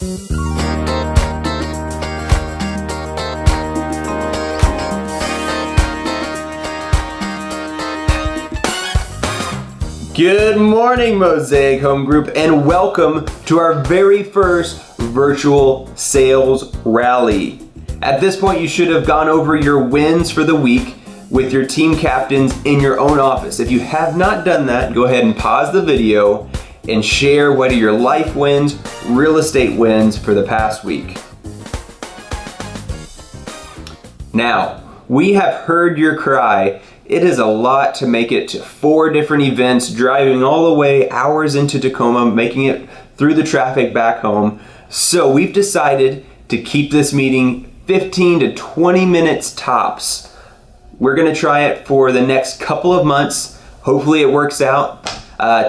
Good morning, Mosaic Home Group, and welcome to our very first virtual sales rally. At this point, you should have gone over your wins for the week with your team captains in your own office. If you have not done that, go ahead and pause the video and share what are your life wins, real estate wins for the past week. Now, we have heard your cry. It is a lot to make it to 4 different events, driving all the way hours into Tacoma, making it through the traffic back home. So we've decided to keep this meeting 15 to 20 minutes tops. We're gonna try it for the next couple of months. Hopefully it works out.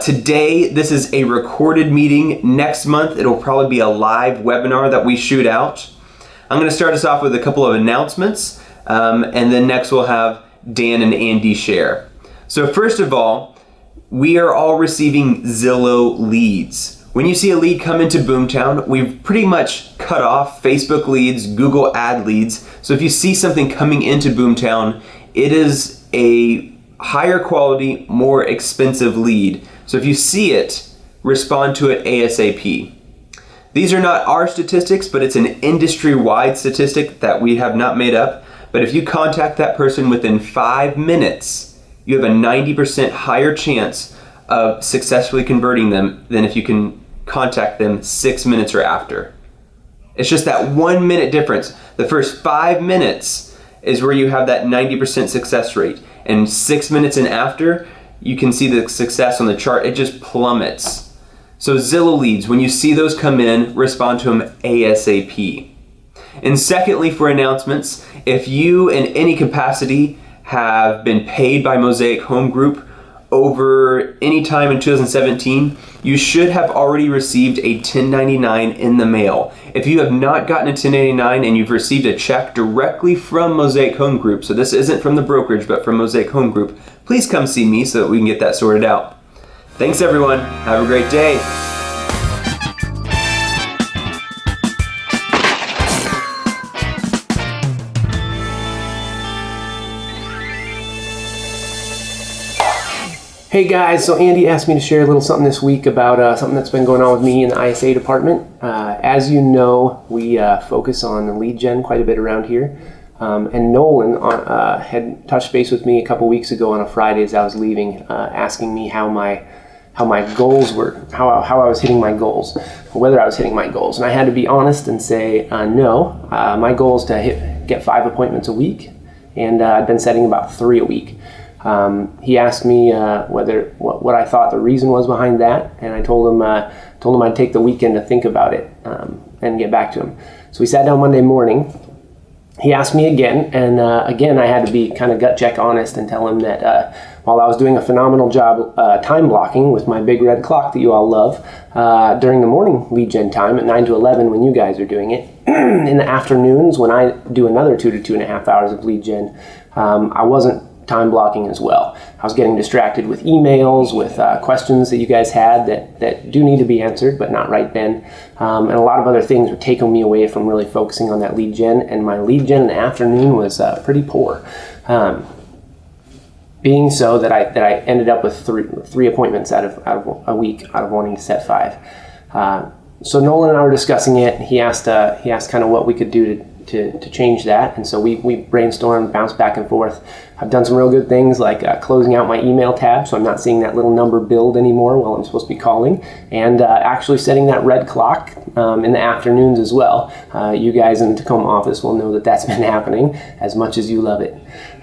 Today, this is a recorded meeting. Next month, it'll probably be a live webinar that we shoot out. I'm gonna start us off with a couple of announcements, and then next we'll have Dan and Andy share. So first of all, we are all receiving Zillow leads. When you see a lead come into Boomtown, we've pretty much cut off Facebook leads, Google ad leads. So if you see something coming into Boomtown, it is a higher quality, more expensive lead. So if you see it, respond to it ASAP. These are not our statistics, but it's an industry-wide statistic that we have not made up. But if you contact that person within 5 minutes, you have a 90% higher chance of successfully converting them than if you can contact them 6 minutes or after. It's just that 1 minute difference. The first 5 minutes is where you have that 90% success rate. And 6 minutes and after, you can see the success on the chart. It just plummets. So Zillow leads, when you see those come in, respond to them ASAP. And secondly, for announcements, if you in any capacity have been paid by Mosaic Home Group over any time in 2017, you should have already received a 1099 in the mail. If you have not gotten a 1099 and you've received a check directly from Mosaic Home Group, so this isn't from the brokerage but from Mosaic Home Group, please come see me so that we can get that sorted out. Thanks everyone, have a great day. Hey guys, so Andy asked me to share a little something this week about something that's been going on with me in the ISA department. As you know, we focus on lead gen quite a bit around here. And Nolan had touched base with me a couple weeks ago on a Friday as I was leaving, asking me how my goals were, how I was hitting my goals, or whether I was hitting my goals. And I had to be honest and say, no, my goal is to get 5 appointments a week, and I've been setting about 3 a week. He asked me what I thought the reason was behind that, and I told him I'd take the weekend to think about it and get back to him. So we sat down Monday morning. He asked me again, and again I had to be kind of gut check honest and tell him that while I was doing a phenomenal job time blocking with my big red clock that you all love during the morning lead gen time at 9 to 11 when you guys are doing it, in the afternoons when I do another 2 to 2.5 hours of lead gen, I wasn't time blocking as well. I was getting distracted with emails, with questions that you guys had that do need to be answered, but not right then. And a lot of other things were taking me away from really focusing on that lead gen, and my lead gen in the afternoon was pretty poor. Being so that I ended up with three appointments out of a week, out of wanting to set 5. So Nolan and I were discussing it. He asked kind of what we could do to change that, and so we brainstormed, bounced back and forth. I've done some real good things like closing out my email tab so I'm not seeing that little number build anymore while I'm supposed to be calling, and actually setting that red clock in the afternoons as well. You guys in the Tacoma office will know that that's been happening as much as you love it.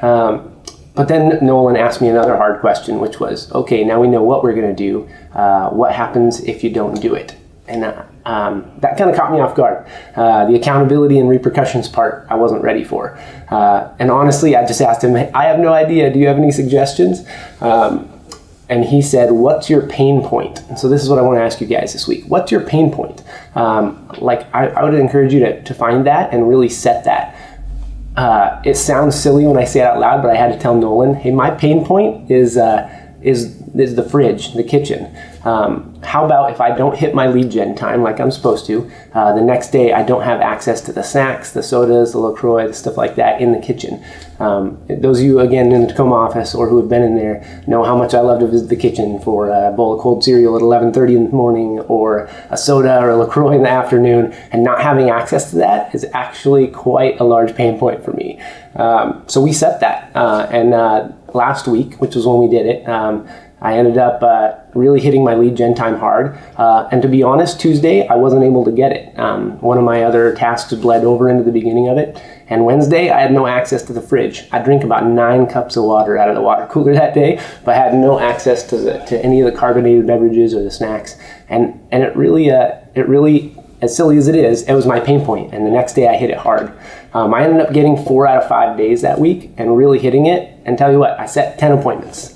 But then Nolan asked me another hard question, which was, okay, now we know what we're going to do. What happens if you don't do it? And that kind of caught me off guard. The accountability and repercussions part I wasn't ready for. And honestly, I just asked him, I have no idea. Do you have any suggestions? And he said, what's your pain point? And so this is what I want to ask you guys this week. What's your pain point? I would encourage you to find that and really set that. It sounds silly when I say it out loud, but I had to tell Nolan, hey, my pain point is the fridge, the kitchen. How about if I don't hit my lead gen time like I'm supposed to, the next day I don't have access to the snacks, the sodas, the LaCroix, the stuff like that in the kitchen. Those of you, again, in the Tacoma office or who have been in there know how much I love to visit the kitchen for a bowl of cold cereal at 11:30 in the morning or a soda or a LaCroix in the afternoon, and not having access to that is actually quite a large pain point for me. So we set that, and last week, which was when we did it, I ended up really hitting my lead gen time hard. And to be honest, Tuesday, I wasn't able to get it. One of my other tasks bled over into the beginning of it. And Wednesday, I had no access to the fridge. I drank about 9 cups of water out of the water cooler that day, but I had no access to any of the carbonated beverages or the snacks. And it really, as silly as it is, it was my pain point. And the next day, I hit it hard. I ended up getting 4 out of 5 days that week and really hitting it. And tell you what, I set 10 appointments.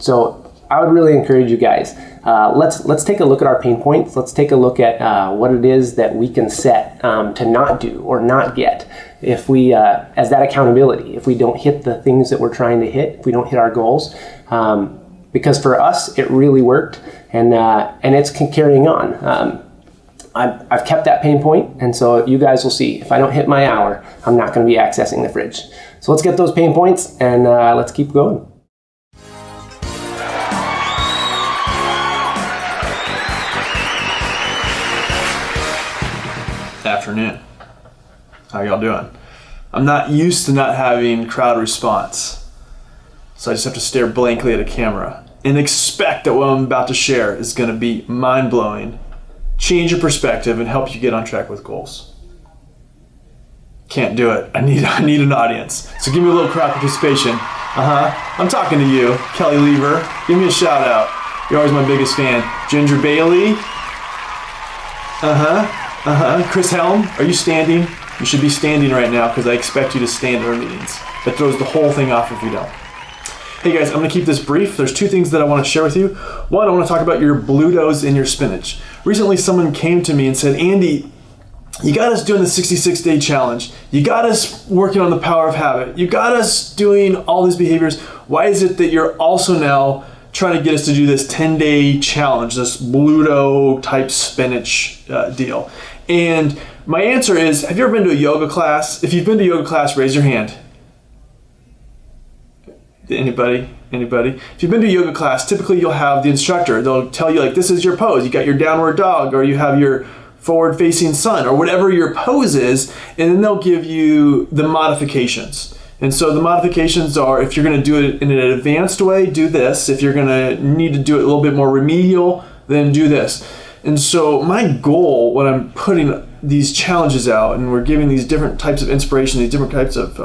So I would really encourage you guys, let's take a look at our pain points. Let's take a look at what it is that we can set to not do or not get if we, as that accountability, if we don't hit the things that we're trying to hit, if we don't hit our goals. Because for us, it really worked, and it's carrying on. I've kept that pain point, and so you guys will see, if I don't hit my hour, I'm not going to be accessing the fridge. So let's get those pain points, and let's keep going. Afternoon. How y'all doing? I'm not used to not having crowd response, so I just have to stare blankly at a camera and expect that what I'm about to share is going to be mind-blowing, change your perspective, and help you get on track with goals. Can't do it. I need an audience. So give me a little crowd participation. I'm talking to you, Kelly Lever. Give me a shout out. You're always my biggest fan. Ginger Bailey. Chris Helm, are you standing? You should be standing right now because I expect you to stand at our meetings. That throws the whole thing off if you don't. Hey guys, I'm going to keep this brief. There's 2 things that I want to share with you. One, I want to talk about your blutos and your spinach. Recently, someone came to me and said, Andy, you got us doing the 66-day challenge. You got us working on the power of habit. You got us doing all these behaviors. Why is it that you're also now trying to get us to do this 10-day challenge, this bluto type spinach deal? And my answer is, have you ever been to a yoga class? If you've been to a yoga class, raise your hand. Anybody? If you've been to a yoga class, typically you'll have the instructor. They'll tell you, like, this is your pose. You got your downward dog, or you have your forward facing sun, or whatever your pose is, and then they'll give you the modifications. And so the modifications are, if you're going to do it in an advanced way, do this. If you're going to need to do it a little bit more remedial, then do this. And so my goal when I'm putting these challenges out, and we're giving these different types of inspiration, these different types of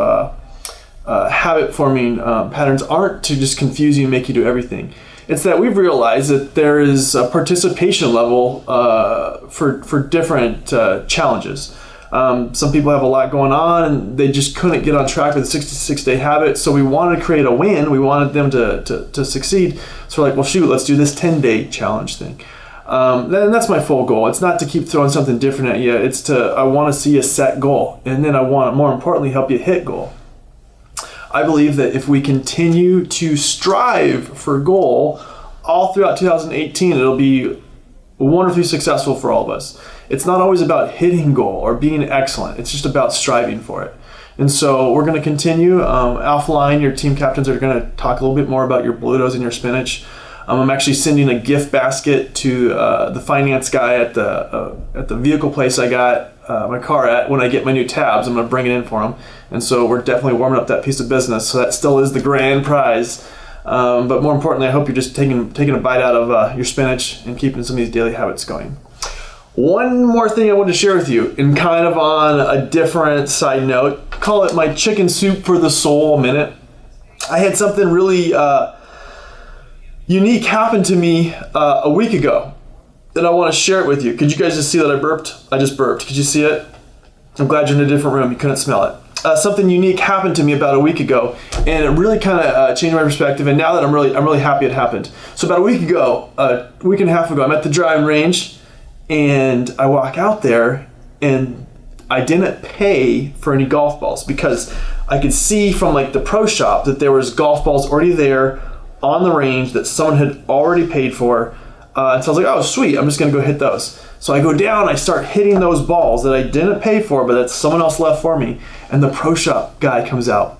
habit forming patterns, aren't to just confuse you and make you do everything. It's that we've realized that there is a participation level for different challenges. Some people have a lot going on and they just couldn't get on track with the 66-day habit, so we wanted to create a win. We wanted them to succeed. So we're like, well, shoot, let's do this 10-day challenge thing. And that's my full goal. It's not to keep throwing something different at you. It's I want to see a set goal, and then I want to, more importantly, help you hit goal. I believe that if we continue to strive for goal all throughout 2018, it'll be wonderfully successful for all of us. It's not always about hitting goal or being excellent. It's just about striving for it. And so we're going to continue. Offline, your team captains are going to talk a little bit more about your blutos and your spinach. I'm actually sending a gift basket to the finance guy at the vehicle place I got my car at when I get my new tabs. I'm going to bring it in for him. And so we're definitely warming up that piece of business. So that still is the grand prize. But more importantly, I hope you're just taking a bite out of your spinach and keeping some of these daily habits going. One more thing I want to share with you, and kind of on a different side note, call it my chicken soup for the soul minute. I had something really unique happen to me a week ago that I want to share it with you. Could you guys just see that I burped? I just burped. Could you see it? I'm glad you're in a different room. You couldn't smell it. Something unique happened to me about a week ago, and it really kind of changed my perspective. And now that I'm really happy it happened. So about a week and a half ago, I'm at the driving range, and I walk out there, and I didn't pay for any golf balls because I could see from like the pro shop that there was golf balls already there on the range that someone had already paid for. And so I was like, oh, sweet, I'm just going to go hit those. So I go down, I start hitting those balls that I didn't pay for, but that someone else left for me. And the pro shop guy comes out.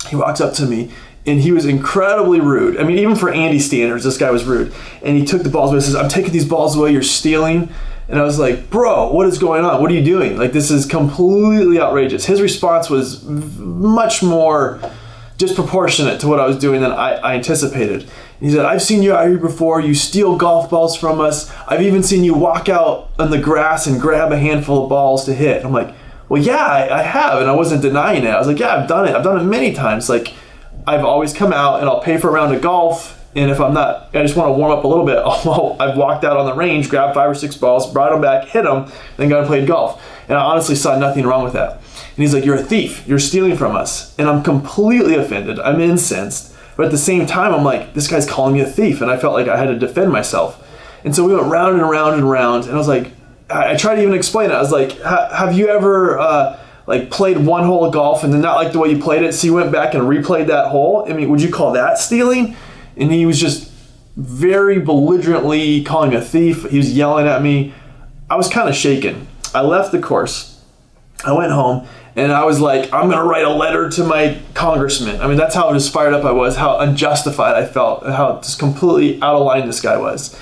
He walks up to me, and he was incredibly rude. I mean, even for Andy standards, this guy was rude. And he took the balls away and says, I'm taking these balls away, you're stealing. And I was like, bro, what is going on? What are you doing? Like, this is completely outrageous. His response was much more disproportionate to what I was doing than I anticipated. And he said, I've seen you out here before. You steal golf balls from us. I've even seen you walk out on the grass and grab a handful of balls to hit. I'm like, well, yeah, I have. And I wasn't denying it. I was like, yeah, I've done it. I've done it many times. Like, I've always come out and I'll pay for a round of golf. And if I'm not, I just want to warm up a little bit. I've walked out on the range, grabbed 5 or 6 balls, brought them back, hit them, then got and played golf. And I honestly saw nothing wrong with that. And he's like, you're a thief. You're stealing from us. And I'm completely offended. I'm incensed. But at the same time, I'm like, this guy's calling me a thief. And I felt like I had to defend myself. And so we went round and round and round. And I was like, I tried to even explain it. I was like, have you ever like played one hole of golf and then not like the way you played it, so you went back and replayed that hole? I mean, would you call that stealing? And he was just very belligerently calling me a thief. He was yelling at me. I was kind of shaken. I left the course. I went home and I was like, I'm going to write a letter to my congressman. I mean, that's how just fired up I was, how unjustified I felt, how just completely out of line this guy was.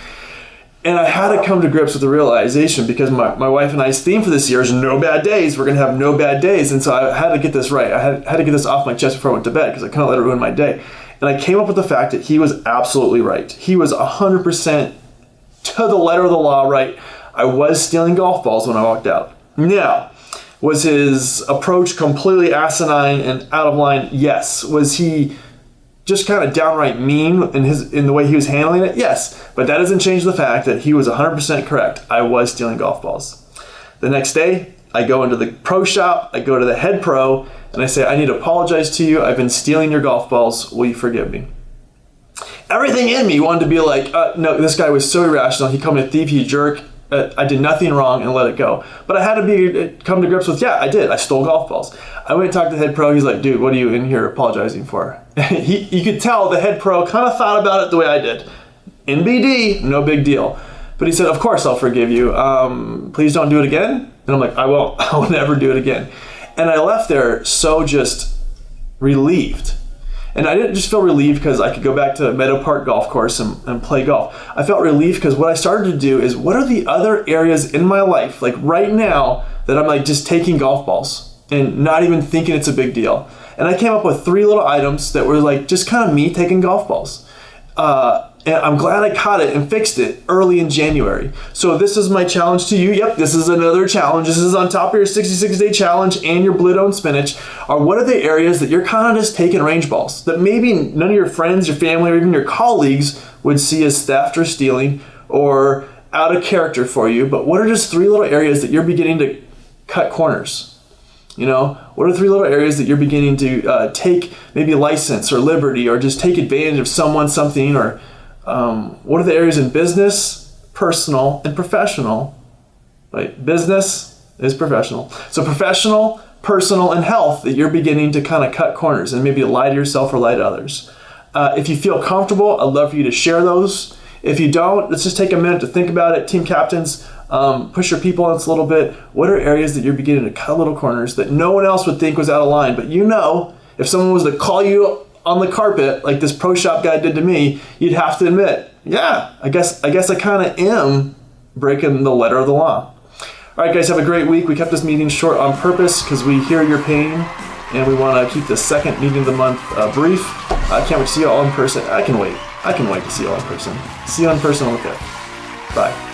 And I had to come to grips with the realization, because my wife and I's theme for this year is no bad days. We're going to have no bad days. And so I had to get this right. I had to get this off my chest before I went to bed, because I couldn't let it ruin my day. And I came up with the fact that he was absolutely right. He was 100% to the letter of the law right. I was stealing golf balls when I walked out. Now, was his approach completely asinine and out of line? Yes. Was he just kind of downright mean in the way he was handling it? Yes. But that doesn't change the fact that he was 100% correct. I was stealing golf balls. The next day, I go into the pro shop, I go to the head pro, and I say, I need to apologize to you. I've been stealing your golf balls. Will you forgive me? Everything in me wanted to be like, no, this guy was so irrational. He called me a thief, he a jerk. I did nothing wrong, and let it go. But I had to come to grips with, yeah, I did. I stole golf balls. I went and talked to the head pro. He's like, dude, what are you in here apologizing for? You could tell the head pro kind of thought about it the way I did. NBD, no big deal. But he said, of course I'll forgive you. Please don't do it again. And I'm like, I won't. I will never do it again. And I left there so just relieved. And I didn't just feel relieved because I could go back to Meadow Park Golf Course and play golf. I felt relieved because what I started to do is, what are the other areas in my life, like right now, that I'm like just taking golf balls and not even thinking it's a big deal. And I came up with 3 little items that were like just kind of me taking golf balls. And I'm glad I caught it and fixed it early in January. So this is my challenge to you. Yep, this is another challenge. This is on top of your 66-day challenge and your Blue Dome spinach. What are the areas that you're kind of just taking range balls that maybe none of your friends, your family, or even your colleagues would see as theft or stealing or out of character for you? But what are just 3 little areas that you're beginning to cut corners? You know, what are 3 little areas that you're beginning to take maybe license or liberty or just take advantage of someone, something, or what are the areas in business, personal, and professional? Right? Business is professional. So professional, personal, and health that you're beginning to kind of cut corners and maybe lie to yourself or lie to others. If you feel comfortable, I'd love for you to share those. If you don't, let's just take a minute to think about it. Team captains, push your people on this a little bit. What are areas that you're beginning to cut little corners that no one else would think was out of line? But you know, if someone was to call you on the carpet like this pro shop guy did to me, you'd have to admit, yeah, I guess I kind of am breaking the letter of the law. All right, guys, have a great week. We kept this meeting short on purpose because we hear your pain and we want to keep the second meeting of the month brief. I can't wait to see you all in person. I can wait to see you all in person. See you in person on the 5th. Bye.